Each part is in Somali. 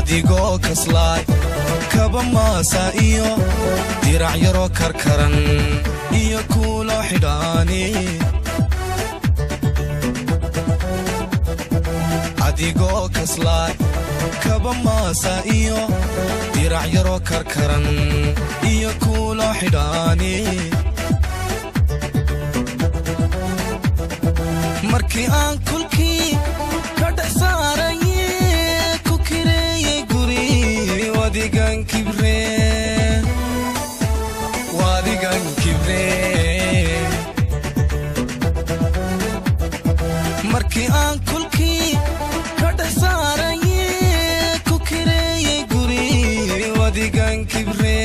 adigoo kaslaay kaba maasa iyo dirac yaro karkaran iyo kuulo xidhaani adigoo kaslaay kaba maasa iyo dirac yaro karkaran iyo kuulo xidhaani markii aan kulkii ka dhex saaraye ku kireeyey guri wadigan kibre markii aan kulkii ka dhex saaraye ku kireeyey guri wadigan kibre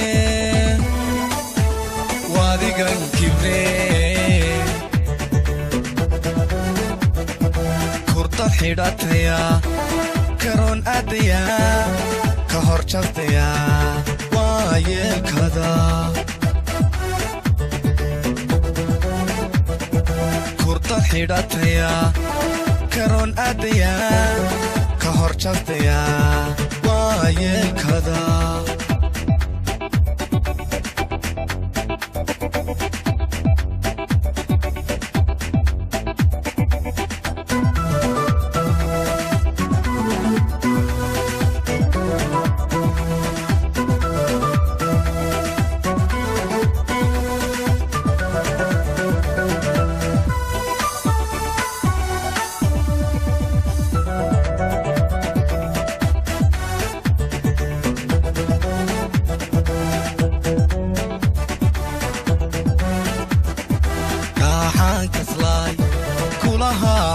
kurdan xidhataya karoon aadaya ka hor jabtaya waa yeelkada kurdan xidhataya karoon aadaya ka hor jabtaya waa yeelkada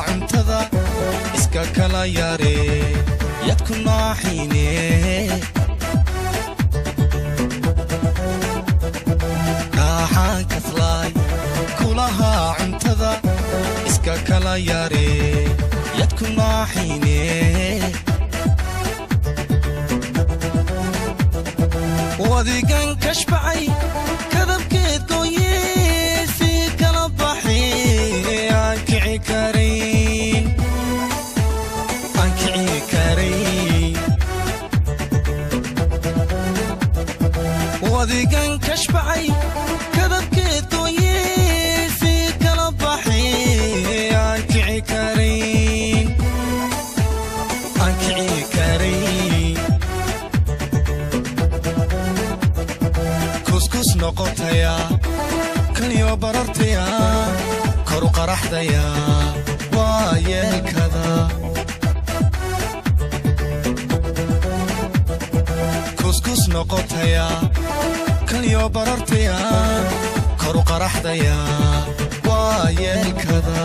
cuntada iska kala yare yadku naaxiine raaxaan kaslaay kulaha cuntada iska kala yare yadku naaxiine wadigan kashbacay kadabkeed gooye si kala baxi wadigan kashbacay kadabkeed gooye si kala baxi aan kici karayn kuskus noqotaya kaliyo barartaya koru qaraxdaya waa yeelkada kuskus noqotaya kaliyo barartaya koru qaraxdaya waa yeelkada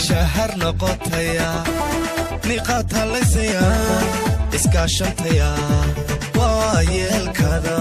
shahar noqotaya niqaad halaysaya iskaashantaya waa yeelkada